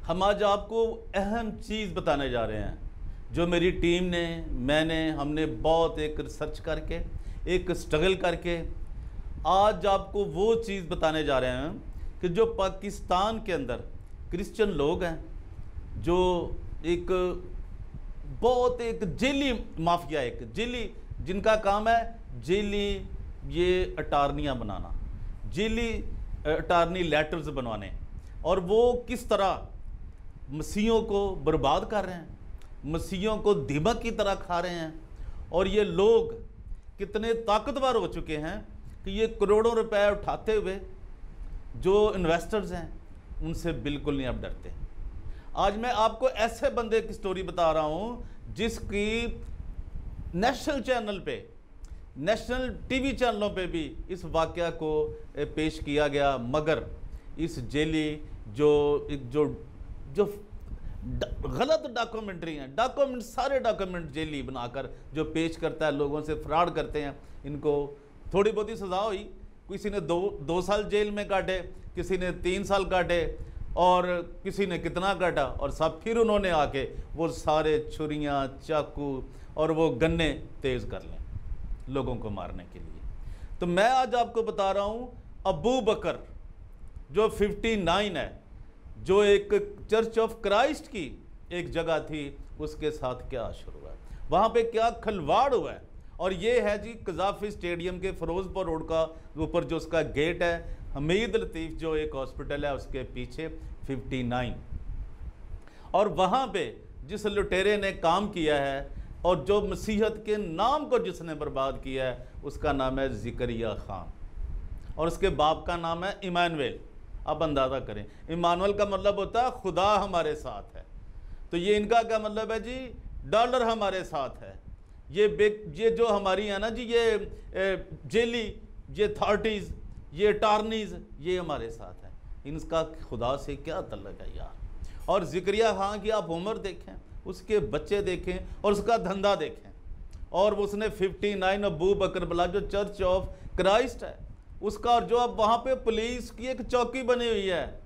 हम आज आपको अहम चीज़ बताने जा रहे हैं, जो मेरी टीम ने, हमने बहुत एक रिसर्च करके, एक स्ट्रगल करके आज आपको वो चीज़ बताने जा रहे हैं कि जो पाकिस्तान के अंदर क्रिश्चियन लोग हैं, जो एक बहुत एक जेली माफिया, एक जेली जिनका काम है जेली ये अटारनियाँ बनाना, जेली अटारनी लेटर्स बनवाने, और वो किस तरह मसीहों को बर्बाद कर रहे हैं, मसीहों को दीमक की तरह खा रहे हैं। और ये लोग कितने ताकतवर हो चुके हैं कि ये करोड़ों रुपए उठाते हुए जो इन्वेस्टर्स हैं उनसे बिल्कुल नहीं अब डरते। आज मैं आपको ऐसे बंदे की स्टोरी बता रहा हूं जिसकी नेशनल चैनल पे, नेशनल टीवी चैनलों पे भी इस वाकया को पेश किया गया, मगर इस जेली जो गलत डॉक्यूमेंट्री हैं, डॉक्यूमेंट सारे डॉक्यूमेंट जेली बनाकर जो पेश करता है, लोगों से फ्रॉड करते हैं, इनको थोड़ी बहुत ही सज़ा हुई। किसी ने दो साल जेल में काटे, किसी ने 3 साल काटे, और किसी ने कितना काटा, और सब फिर उन्होंने आके वो सारे छुरियाँ, चाकू और वो गन्ने तेज़ कर लें लोगों को मारने के लिए। तो मैं आज आपको बता रहा हूँ अबू बकर जो 59 है, जो एक चर्च ऑफ क्राइस्ट की एक जगह थी, उसके साथ क्या शुरू हुआ है, वहाँ पे क्या खिलवाड़ हुआ है। और ये है जी कज़ाफ़ी स्टेडियम के फिरोजपुर रोड का ऊपर जो उसका गेट है, हमीद लतीफ़ जो एक हॉस्पिटल है उसके पीछे 59। और वहाँ पे जिस लुटेरे ने काम किया है और जो मसीहत के नाम को जिसने बर्बाद किया है, उसका नाम है ज़िकरिया खान, और उसके बाप का नाम है इमानुएल। अब अंदाज़ा करें, इमानुएल का मतलब होता है खुदा हमारे साथ है, तो ये इनका क्या मतलब है जी, डॉलर हमारे साथ है। ये जो हमारी है ना जी, ये जेली, ये थॉर्टीज़, ये टार्नीज़, ये हमारे साथ है। इनका खुदा से क्या तल्लक है यार। और ज़िकरिया खान की आप उम्र देखें, उसके बच्चे देखें और उसका धंधा देखें, और उसने 59 अबू बकर बला जो चर्च ऑफ क्राइस्ट है उसका, और जो अब वहाँ पे पुलिस की एक चौकी बनी हुई है,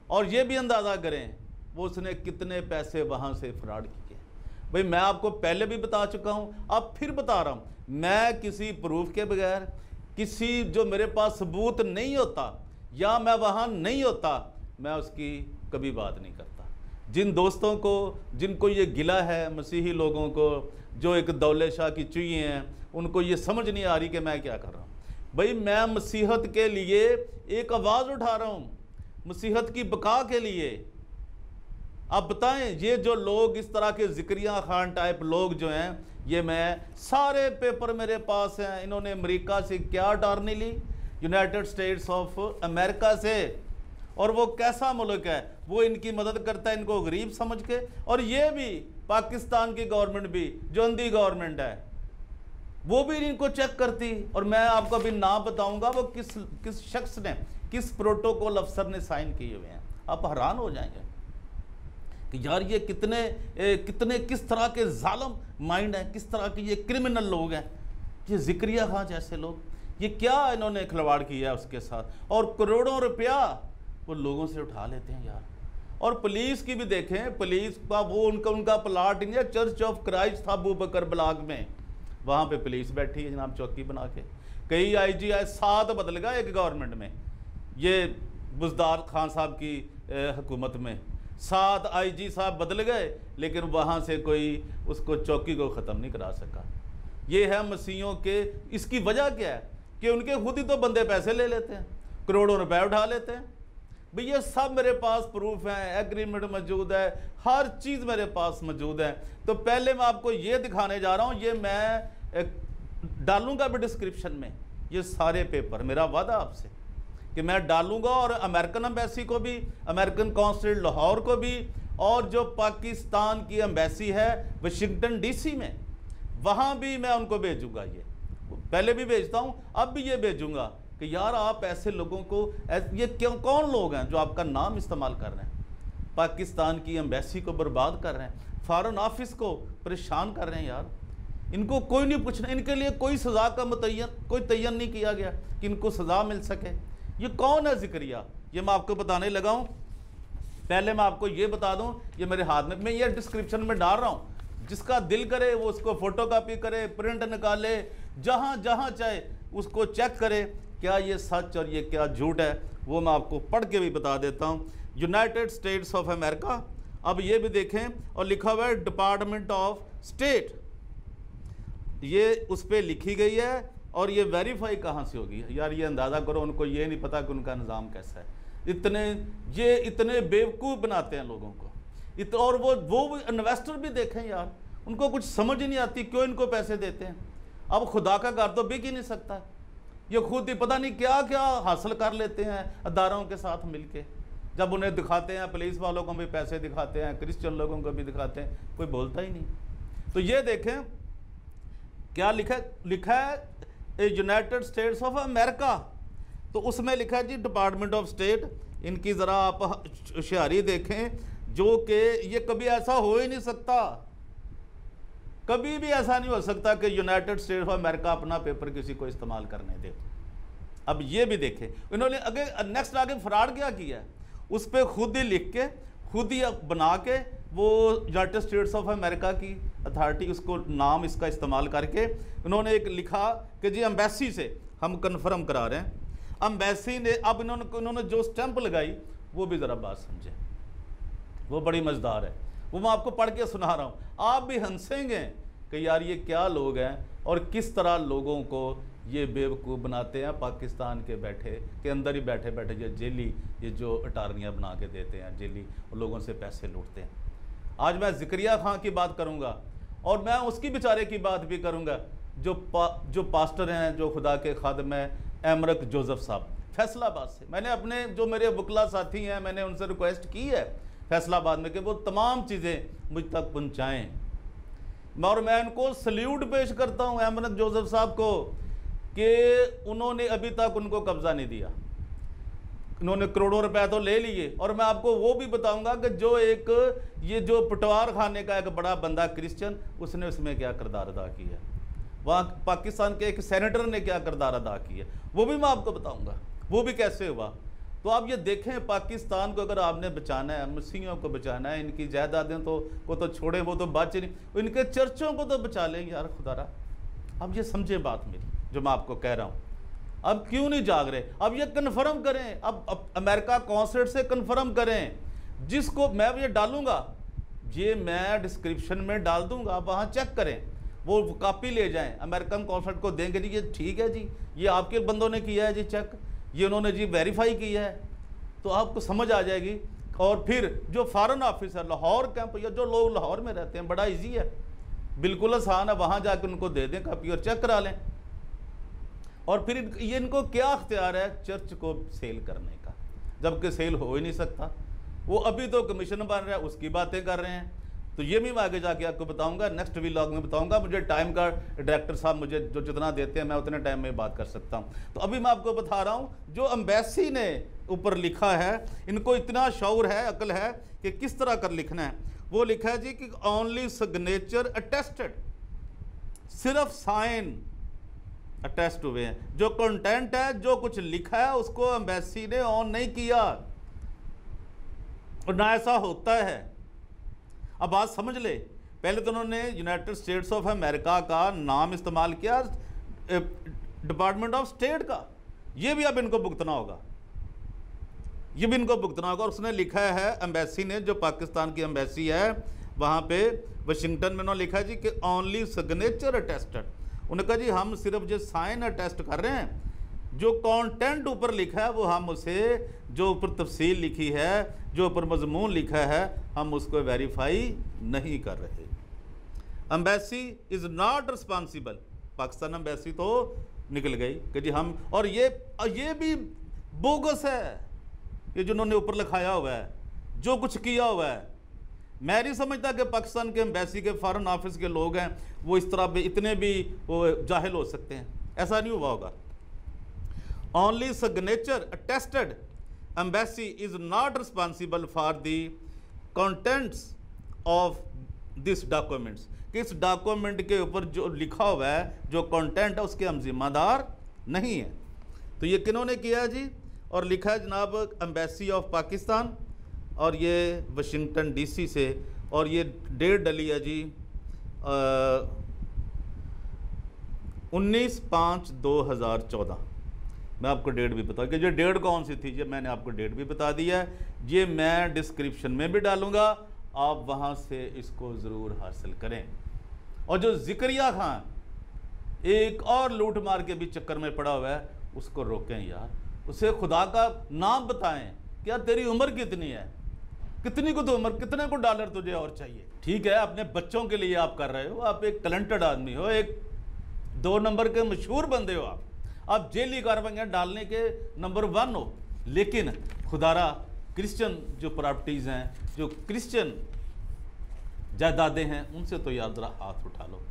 और ये भी अंदाज़ा करें वो उसने कितने पैसे वहाँ से फ्रॉड किए। भाई मैं आपको पहले भी बता चुका हूँ, अब फिर बता रहा हूँ, मैं किसी प्रूफ के बगैर, किसी जो मेरे पास सबूत नहीं होता या मैं वहाँ नहीं होता, मैं उसकी कभी बात नहीं करता। जिन दोस्तों को, जिनको ये गिला है मसीही लोगों को, जो एक दौले शाह की चुई हैं, उनको ये समझ नहीं आ रही कि मैं क्या कर रहा हूँ। भाई मैं मसीहत के लिए एक आवाज़ उठा रहा हूँ, मसीहत की बका के लिए। आप बताएं, ये जो लोग इस तरह के ज़िकरिया खान टाइप लोग जो हैं, ये मैं सारे पेपर मेरे पास हैं, इन्होंने अमेरिका से क्या टारनी ली, यूनाइटेड स्टेट्स ऑफ अमेरिका से, और वो कैसा मुल्क है, वो इनकी मदद करता है इनको गरीब समझ के। और ये भी पाकिस्तान की गवर्नमेंट भी जो अंधी गवर्नमेंट है, वो भी इनको चेक करती। और मैं आपको अभी नाम बताऊंगा वो किस शख्स ने, किस प्रोटोकॉल अफसर ने साइन किए हुए हैं। आप हैरान हो जाएंगे कि यार ये कितने किस तरह के जालिम माइंड हैं, किस तरह के ये क्रिमिनल लोग हैं, ये ज़िकरिया खान जैसे लोग, ये क्या इन्होंने खिलवाड़ किया है उसके साथ। और करोड़ों रुपया वो लोगों से उठा लेते हैं यार। और पुलिस की भी देखें, पुलिस का वो उनका प्लाट नहीं है, चर्च ऑफ क्राइस्ट था अबू बकर ब्लॉक में, वहाँ पे पुलिस बैठी है जनाब चौकी बना के। कई IG आए, 7 बदल गया एक गवर्नमेंट में, ये बुज़दार खान साहब की हुकूमत में 7 IG साहब बदल गए, लेकिन वहाँ से कोई उसको चौकी को ख़त्म नहीं करा सका। ये है मसीहों के, इसकी वजह क्या है कि उनके खुद ही तो बंदे पैसे ले लेते हैं, करोड़ों रुपए उठा लेते हैं। भाई ये सब मेरे पास प्रूफ है, एग्रीमेंट मौजूद है, हर चीज़ मेरे पास मौजूद है। तो पहले मैं आपको ये दिखाने जा रहा हूँ, ये मैं डालूंगा भी डिस्क्रिप्शन में, ये सारे पेपर, मेरा वादा आपसे कि मैं डालूंगा। और अमेरिकन एम्बेसी को भी, अमेरिकन कॉन्सुलेट लाहौर को भी, और जो पाकिस्तान की एम्बेसी है वाशिंगटन DC में, वहाँ भी मैं उनको भेजूंगा। ये पहले भी भेजता हूँ, अब भी ये भेजूंगा कि यार आप ऐसे लोगों को, ये क्यों, कौन लोग हैं जो आपका नाम इस्तेमाल कर रहे हैं, पाकिस्तान की एम्बेसी को बर्बाद कर रहे हैं, फॉरेन ऑफिस को परेशान कर रहे हैं यार। इनको कोई नहीं पूछना, इनके लिए कोई सज़ा का कोई तयन नहीं किया गया कि इनको सज़ा मिल सके। ये कौन है ज़िकरिया, ये मैं आपको बताने लगा हूँ। पहले मैं आपको ये बता दूं, ये मेरे हाथ में, मैं ये डिस्क्रिप्शन में डाल रहा हूं, जिसका दिल करे वो उसको फोटोकॉपी करे, प्रिंट निकाले, जहां जहां चाहे उसको चेक करे क्या ये सच और ये क्या झूठ है। वो मैं आपको पढ़ के भी बता देता हूं। यूनाइटेड स्टेट्स ऑफ अमेरिका, अब ये भी देखें, और लिखा हुआ है डिपार्टमेंट ऑफ स्टेट, ये उस पर लिखी गई है। और ये वेरीफाई कहाँ से होगी यार, ये अंदाज़ा करो, उनको ये नहीं पता कि उनका निज़ाम कैसा है। इतने बेवकूफ़ बनाते हैं लोगों को। और वो इन्वेस्टर भी देखें यार, उनको कुछ समझ ही नहीं आती क्यों इनको पैसे देते हैं। अब खुदा का घर तो बिक ही नहीं सकता, ये खुद ही पता नहीं क्या क्या हासिल कर लेते हैं अदारों के साथ मिलके। जब उन्हें दिखाते हैं, पुलिस वालों को भी पैसे दिखाते हैं, क्रिश्चियन लोगों को भी दिखाते हैं, कोई बोलता ही नहीं। तो ये देखें क्या लिखा है यूनाइटेड स्टेट्स ऑफ अमेरिका, तो उसमें लिखा है जी डिपार्टमेंट ऑफ स्टेट। इनकी ज़रा आप होशियारी देखें, जो कि ये कभी ऐसा हो ही नहीं सकता, कभी भी ऐसा नहीं हो सकता कि यूनाइटेड स्टेट्स ऑफ अमेरिका अपना पेपर किसी को इस्तेमाल करने दे। अब ये भी देखें, इन्होंने नेक्स्ट आगे फ्रॉड क्या किया है, उस पर खुद ही लिख के, खुद ही बना के, वो यूनाइटेड स्टेट्स ऑफ अमेरिका की अथॉरिटी, उसको नाम इसका इस्तेमाल करके उन्होंने एक लिखा कि जी एम्बेसी से हम कन्फर्म करा रहे हैं। एम्बेसी ने अब इन्होंने जो स्टैंप लगाई, वो भी ज़रा बात समझे, वो बड़ी मज़ेदार है, वो मैं आपको पढ़ के सुना रहा हूँ। आप भी हंसेंगे कि यार ये क्या लोग हैं और किस तरह लोगों को ये बेवकूफ़ बनाते हैं। पाकिस्तान के अंदर ही बैठे बैठे ये जेली, ये जो अटारनियाँ बना के देते हैं जेली, और लोगों से पैसे लूटते हैं। आज मैं ज़िक्रिया खां की बात करूँगा, और मैं उसकी बेचारे की बात भी करूँगा जो पास्टर हैं, जो खुदा के खादिम हैं, एमरक जोसेफ साहब फैसलाबाद से। मैंने अपने जो मेरे वकला साथी हैं, मैंने उनसे रिक्वेस्ट की है फैसलाबाद में कि वो तमाम चीज़ें मुझ तक पहुँचाएँ, और मैं उनको सल्यूट पेश करता हूँ एमरक जोसेफ साहब को कि उन्होंने अभी तक उनको कब्ज़ा नहीं दिया। इन्होंने करोड़ों रुपए तो ले लिए, और मैं आपको वो भी बताऊंगा कि ये जो पटवार खाने का एक बड़ा बंदा क्रिश्चियन, उसने उसमें क्या किरदार अदा किया, वहाँ पाकिस्तान के एक सेनेटर ने क्या किरदार अदा किया, वो भी मैं आपको बताऊंगा, वो भी कैसे हुआ। तो आप ये देखें, पाकिस्तान को अगर आपने बचाना है, मसीहियों को बचाना है, इनकी जायदादें तो वो तो छोड़ें, वो तो बच नहीं, इनके चर्चों को तो बचा लें यार खुदारा। अब ये समझे बात मेरी जो मैं आपको कह रहा हूँ। अब क्यों नहीं जाग रहे, अब ये कन्फर्म करें, अब अमेरिका कॉन्सर्ट से कन्फर्म करें, जिसको मैं ये डालूंगा, ये मैं डिस्क्रिप्शन में डाल दूंगा, आप वहाँ चेक करें, वो कॉपी ले जाएं, अमेरिकन कॉन्सर्ट को देंगे जी ये ठीक है जी, ये आपके बंदों ने किया है जी चेक, ये उन्होंने जी वेरीफाई किया है, तो आपको समझ आ जाएगी। और फिर जो फॉरेन ऑफिस है लाहौर कैंप, या जो लोग लाहौर में रहते हैं, बड़ा ईजी है, बिल्कुल आसान है, वहाँ जाकर उनको दे दें कॉपी और चेक करा लें। और फिर ये इनको क्या अख्तियार है चर्च को सेल करने का, जबकि सेल हो ही नहीं सकता। वो अभी तो कमीशन बन रहा है, उसकी बातें कर रहे हैं। तो ये भी मैं आगे जाके आपको बताऊंगा, नेक्स्ट व्लॉग में बताऊंगा। मुझे टाइम का डायरेक्टर साहब मुझे जो जितना देते हैं मैं उतने टाइम में बात कर सकता हूँ। तो अभी मैं आपको बता रहा हूँ, जो एम्बेसी ने ऊपर लिखा है, इनको इतना शौर है, अकल है कि किस तरह कर लिखना है। वो लिखा है जी कि ओनली सिग्नेचर अटेस्टेड, सिर्फ साइन अटेस्ट हुए हैं, जो कंटेंट है, जो कुछ लिखा है, उसको एम्बेसी ने ऑन नहीं किया, और ना ऐसा होता है। अब बात समझ ले, पहले तो उन्होंने यूनाइटेड स्टेट्स ऑफ अमेरिका का नाम इस्तेमाल किया, डिपार्टमेंट ऑफ स्टेट का, ये भी अब इनको भुगतना होगा, ये भी इनको भुगतना होगा। और उसने लिखा है एम्बेसी ने, जो पाकिस्तान की एम्बेसी है वहाँ पे वाशिंगटन में, उन्होंने लिखा है जी कि ओनली सिग्नेचर अटेस्टेड। उन्होंने कहा जी हम सिर्फ जो साइन अटेस्ट कर रहे हैं, जो कंटेंट ऊपर लिखा है वो हम उसे, जो ऊपर तफसील लिखी है, जो ऊपर मजमून लिखा है, हम उसको वेरीफाई नहीं कर रहे। Embassy is not responsible, Pakistan embassy तो निकल गई कि जी हम, और ये भी बोगस है, ये जिन्होंने ऊपर लिखाया हुआ है, जो कुछ किया हुआ है। मैं नहीं समझता कि पाकिस्तान के एम्बेसी के फॉरेन ऑफिस के लोग हैं वो इस तरह इतने भी वो जाहिल हो सकते हैं, ऐसा नहीं हुआ होगा। Only signature attested, embassy is not responsible for the contents of this documents, कि इस डॉक्यूमेंट के ऊपर जो लिखा हुआ है, जो कंटेंट है, उसके हम जिम्मेदार नहीं हैं। तो ये किन्होंने किया जी, और लिखा है जनाब एम्बेसी ऑफ पाकिस्तान, और ये वाशिंगटन डीसी से, और ये डेट डली है जी 19/5/2014। मैं आपको डेट भी बता कि ये डेट कौन सी थी, ये मैंने आपको डेट भी बता दिया है, ये मैं डिस्क्रिप्शन में भी डालूंगा, आप वहाँ से इसको ज़रूर हासिल करें। और जो ज़िक्रिया खान एक और लूट मार के भी चक्कर में पड़ा हुआ है, उसको रोकें यार, उसे खुदा का नाम बताएं कि यार तेरी उम्र कितनी है, कितनी को तो उम्र, कितने को डॉलर तुझे और चाहिए। ठीक है, अपने बच्चों के लिए आप कर रहे हो, आप एक टैलेंटेड आदमी हो, एक 2 नंबर के मशहूर बंदे हो, आप जेली कार्रवाइयाँ डालने के नंबर 1 हो, लेकिन खुदारा क्रिश्चियन जो प्रॉपर्टीज़ हैं, जो क्रिश्चियन जायदादें हैं, उनसे तो यार ज़रा हाथ उठा लो।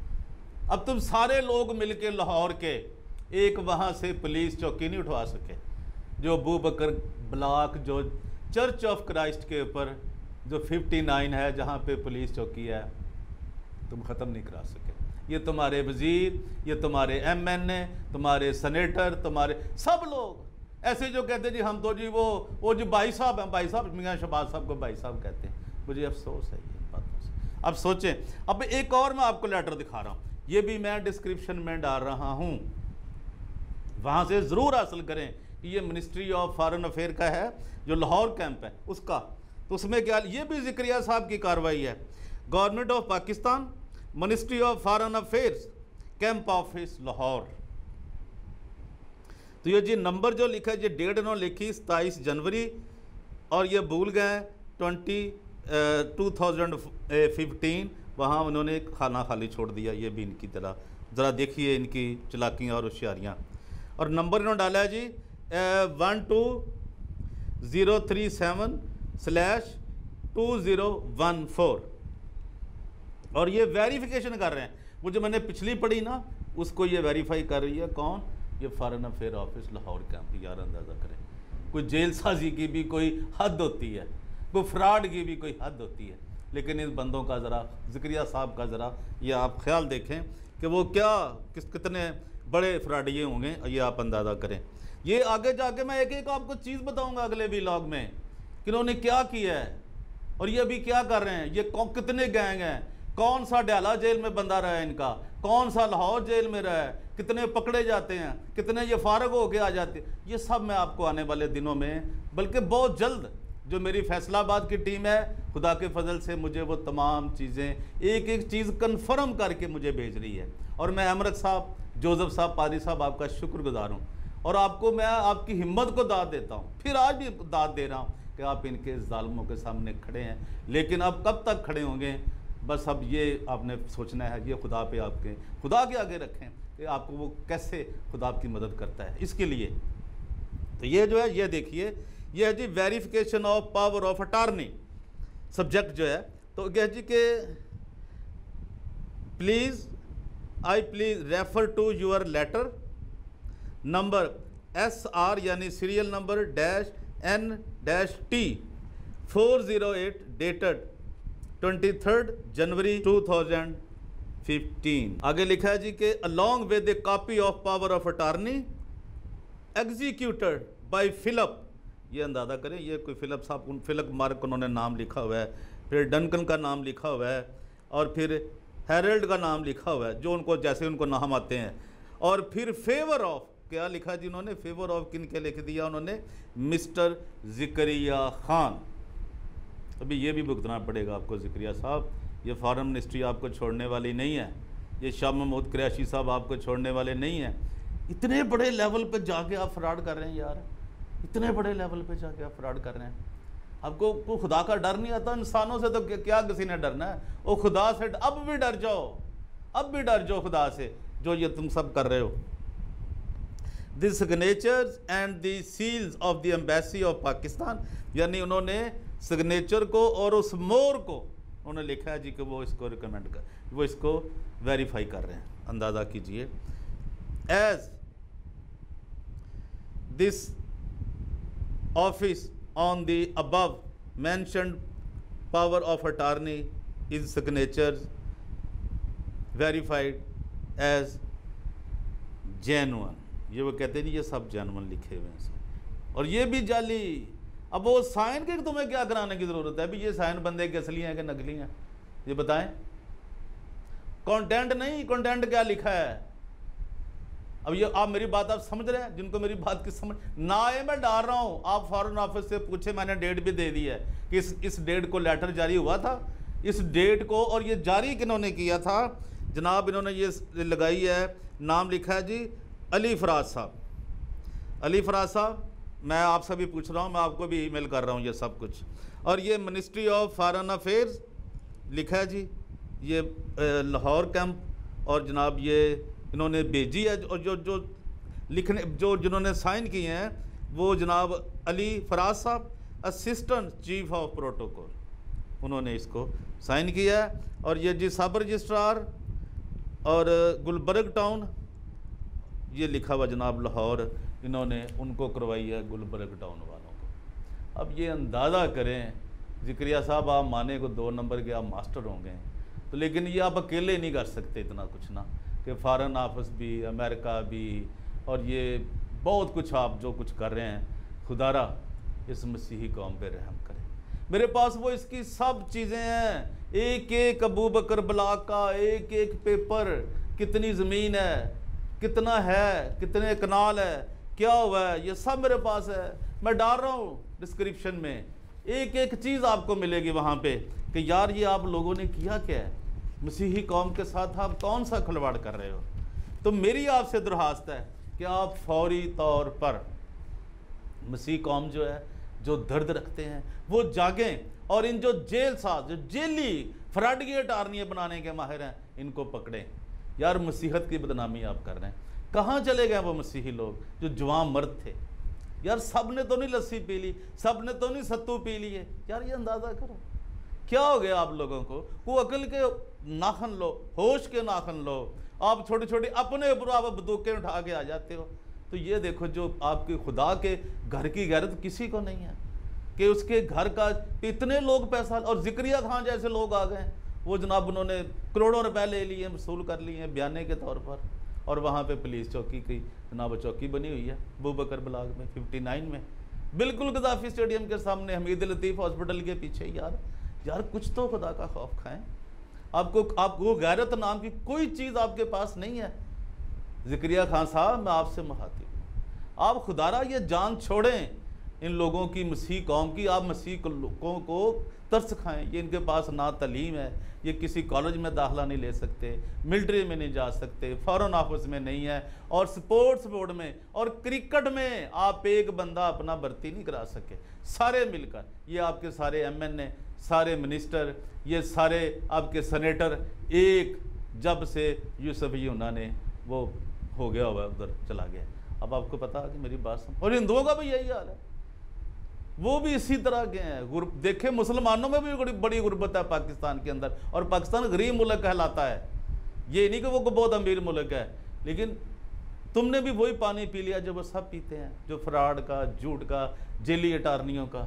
अब तुम सारे लोग मिलके लाहौर के एक वहाँ से पुलिस चौकी नहीं उठवा सके, जो अबू बकर ब्लॉक जो चर्च ऑफ क्राइस्ट के ऊपर जो 59 है जहाँ पे पुलिस चौकी है, तुम ख़त्म नहीं करा सके। ये तुम्हारे वज़ीर, ये तुम्हारे MNA, तुम्हारे सेनेटर, तुम्हारे सब लोग ऐसे जो कहते हैं जी हम तो जी वो जो भाई साहब हैं, भाई साहब मियां शहबाज साहब को भाई साहब कहते हैं। मुझे अफसोस है ये बातों से। अब सोचें, अब एक और मैं आपको लेटर दिखा रहा हूँ, ये भी मैं डिस्क्रिप्शन में डाल रहा हूँ, वहाँ से ज़रूर हासिल करें कि ये मिनिस्ट्री ऑफ फॉरेन अफेयर का है, जो लाहौर कैंप है उसका। तो उसमें क्या, ये भी ज़िक्रिया साहब की कार्रवाई है। Government of Pakistan, ministry of foreign affairs, camp office Lahore. तो ये जी नंबर जो लिखा है, ये डेट इन्होंने लिखी 27 जनवरी, और ये भूल गए 2015, वहाँ उन्होंने खाना खाली छोड़ दिया। ये भी इनकी तरह, ज़रा देखिए इनकी चलाकियाँ और होशियारियाँ। और नंबर इन्होंने डाला है जी 12037/2014, और ये वेरिफिकेशन कर रहे हैं। वो जो मैंने पिछली पढ़ी ना, उसको ये वेरीफाई कर रही है कौन, ये foreign affair office Lahore camp. यार अंदाज़ा करें, कोई जेल साजी की भी कोई हद होती है, कोई फ्रॉड की भी कोई हद होती है, लेकिन इस बंदों का ज़रा, ज़िक्रिया साहब का ज़रा ये आप ख्याल देखें कि वो क्या कितने बड़े फ्रॉडिये होंगे, ये आप अंदाज़ा करें। ये आगे जाके मैं एक एक आपको चीज़ बताऊंगा अगले व्लॉग में कि इन्होंने क्या किया है और ये अभी क्या कर रहे हैं। ये कितने गैंग हैं, कौन सा डाला जेल में बंदा रहा है इनका, कौन सा लाहौर जेल में रहा है, कितने पकड़े जाते हैं, कितने ये फारग होके आ जाते हैं, ये सब मैं आपको आने वाले दिनों में, बल्कि बहुत जल्द, जो मेरी फैसलाबाद की टीम है, खुदा के फजल से मुझे वो तमाम चीज़ें एक एक चीज़ कन्फर्म करके मुझे भेज रही है। और मैं अमरत साहब, जोसेफ साहब, पादरी साहब, आपका शुक्रगुजार हूँ, और आपको मैं आपकी हिम्मत को दाद देता हूँ, फिर आज भी दाद दे रहा हूँ कि आप इनके ज़ालिमों के सामने खड़े हैं। लेकिन अब कब तक खड़े होंगे, बस अब ये आपने सोचना है, ये खुदा पे आपके खुदा के आगे रखें कि आपको वो कैसे खुदा आपकी मदद करता है इसके लिए। तो ये जो है, ये देखिए, ये है जी verification of power of attorney, subject जो है। तो कह जी के please refer to your letter number SR यानी serial number -N-T 408 dated 23 January 2015। आगे लिखा है जी कि along with a copy of power of attorney executed by Philip. ये अंदाज़ा करें, ये कोई फिलिप साहब, फिलिप मार्क उन्होंने नाम लिखा हुआ है, फिर डंकन का नाम लिखा हुआ है, और फिर हेरल्ड का नाम लिखा हुआ है, जो उनको जैसे उनको नाम आते हैं, और फिर फेवर ऑफ, क्या लिखा जी उन्होंने, फेवर ऑफ किन के लिख दिया उन्होंने, मिस्टर ज़िक्रिया खान। अभी ये भी भुगतना पड़ेगा आपको ज़िक्रिया साहब, ये फॉरेन मिनिस्ट्री आपको छोड़ने वाली नहीं है, ये शाह महमूद कुरैशी साहब आपको छोड़ने वाले नहीं हैं। इतने बड़े लेवल पे जाके आप फ्रॉड कर रहे हैं यार, इतने बड़े लेवल पे जाके आप फ्रॉड कर रहे हैं। आपको खुदा का डर नहीं आता? इंसानों से तो क्या किसी ने डरना है, वो खुदा से अब भी डर जाओ, अब भी डर जाओ खुदा से, जो ये तुम सब कर रहे हो। The signatures and the seals of the embassy of Pakistan, यानी उन्होंने सिग्नेचर को और उस मोर को उन्होंने लिखा है जी कि वो इसको रिकमेंड कर, वो इसको वेरीफाई कर रहे हैं। अंदाज़ा कीजिए, as this office on the above mentioned power of attorney is signatures verified as genuine। ये वो कहते हैं ये सब जेनुइन लिखे हुए हैं, और ये भी जाली, अब वो साइन के तुम्हें क्या कराने की ज़रूरत है? अभी ये साइन बंदे के असली हैं कि नकली हैं, ये बताएं। कंटेंट नहीं, कंटेंट क्या लिखा है? अब ये आप मेरी बात आप समझ रहे हैं? जिनको मेरी बात की समझ ना आए, मैं डाल रहा हूँ, आप फॉरेन ऑफिस से पूछे, मैंने डेट भी दे दी है कि इस डेट को लेटर जारी हुआ था, इस डेट को, और ये जारी किन्होंने किया था जनाब? इन्होंने ये लगाई है, नाम लिखा है जी अली फराज साहब। अली फराज साहब, मैं आपसे भी पूछ रहा हूँ, मैं आपको भी ईमेल कर रहा हूँ ये सब कुछ। और ये मिनिस्ट्री ऑफ फॉरेन अफेयर्स लिखा है जी, ये लाहौर कैंप, और जनाब ये इन्होंने भेजी है, और जो लिखने जिन्होंने साइन किए हैं वो जनाब अली फराज साहब, असिस्टेंट चीफ ऑफ प्रोटोकॉल, उन्होंने इसको साइन किया है। और ये जी सब रजिस्ट्रार और गुलबर्ग टाउन, ये लिखा हुआ जनाब लाहौर, इन्होंने उनको करवाई है गुलबर्ग टाउन वालों को। अब ये अंदाज़ा करें ज़िक्रिया साहब, आप माने को 2 नंबर के आप मास्टर होंगे, तो लेकिन ये आप अकेले नहीं कर सकते इतना कुछ ना, कि फॉरेन ऑफिस भी, अमेरिका भी, और ये बहुत कुछ आप जो कुछ कर रहे हैं, खुदारा इस मसीही कौम पे रहम करें। मेरे पास वो इसकी सब चीज़ें हैं, एक एक अबू बकर ब्लॉक का एक एक पेपर, कितनी ज़मीन है, कितना है, कितने कनाल है, क्या हुआ है, ये सब मेरे पास है। मैं डाल रहा हूँ डिस्क्रिप्शन में, एक एक चीज़ आपको मिलेगी वहाँ पे कि यार ये आप लोगों ने किया क्या है, मसीही कौम के साथ आप कौन सा खिलवाड़ कर रहे हो। तो मेरी आपसे दरख्वास्त है कि आप फौरी तौर पर मसीही कौम जो है, जो दर्द रखते हैं, वो जागें, और इन जो जेल साहब, जो जेली फ्रॉडी अटार्नियाँ बनाने के माहिर हैं, इनको पकड़ें। यार मसीहत की बदनामी आप कर रहे हैं। कहाँ चले गए वो मसीही लोग जो जवान मर्द थे? यार सब ने तो नहीं लस्सी पी ली, सब ने तो नहीं सत्तू पी लिए। यार ये अंदाज़ा करो क्या हो गया आप लोगों को। वो अकल के नाखन लो, होश के नाखन लो, आप छोटे छोटे अपने ऊपर आप बंदूकें उठा के आ जाते हो। तो ये देखो, जो आपके खुदा के घर की गैरत किसी को नहीं है कि उसके घर का इतने लोग पैसा, और ज़िक्रिया खान जैसे लोग आ गए, वो जनाब उन्होंने करोड़ों रुपए ले लिए, वसूल कर लिए हैं बयाने के तौर पर, और वहाँ पे पुलिस चौकी की जनाब चौकी बनी हुई है अबू बकर ब्लॉक में 59 में, बिल्कुल गद्दाफी स्टेडियम के सामने, हमीद लतीफ़ हॉस्पिटल के पीछे। यार कुछ तो खुदा का खौफ खाएं। आपको गैरत नाम की कोई चीज़ आपके पास नहीं है। ज़िक्रिया खान साहब, मैं आपसे मुखातिब हूँ, आप खुदारा ये जान छोड़ें इन लोगों की, मसीह कौम की। आप मसीह लोगों को तरस खाएं। ये इनके पास ना तालीम है, ये किसी कॉलेज में दाखिला नहीं ले सकते, मिलिट्री में नहीं जा सकते, फॉरेन ऑफिस में नहीं है, और स्पोर्ट्स बोर्ड में और क्रिकेट में आप एक बंदा अपना भर्ती नहीं करा सके। सारे मिलकर, ये आपके सारे MNA, सारे मिनिस्टर, ये सारे आपके सेनेटर, एक जब से यूसुफ यूना ने वो हो गया हुआ उधर चला गया। अब आपको पता है कि मेरी बात सुन, और हिंदुओं का भी यही हाल है, वो भी इसी तरह के हैं। देखे मुसलमानों में भी बड़ी गुर्बत है पाकिस्तान के अंदर, और पाकिस्तान गरीब मुल्क कहलाता है। ये नहीं कि वो बहुत अमीर मुल्क है, लेकिन तुमने भी वही पानी पी लिया जो वो सब पीते हैं, जो फ्रॉड का, झूठ का, जेली अटार्नियों का।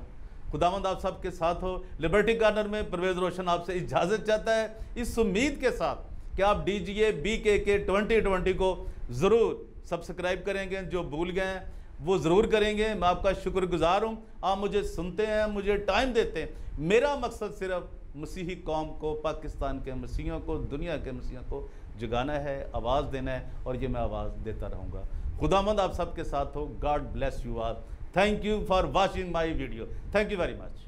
खुदावंद आप सब के साथ हो। लिबर्टी कॉर्नर में परवेज़ रोशन आपसे इजाज़त चाहता है, इस उम्मीद के साथ कि आप DGA BKK 2020 को ज़रूर सब्सक्राइब करेंगे। जो भूल गए हैं वो ज़रूर करेंगे। मैं आपका शुक्रगुजार हूँ, आप मुझे सुनते हैं, मुझे टाइम देते हैं। मेरा मकसद सिर्फ मसीही कौम को, पाकिस्तान के मसीहियों को, दुनिया के मसीहियों को जगाना है, आवाज़ देना है, और ये मैं आवाज़ देता रहूँगा। खुदावंद आप सबके साथ हो। God bless you all. Thank you for watching my video. Thank you very much.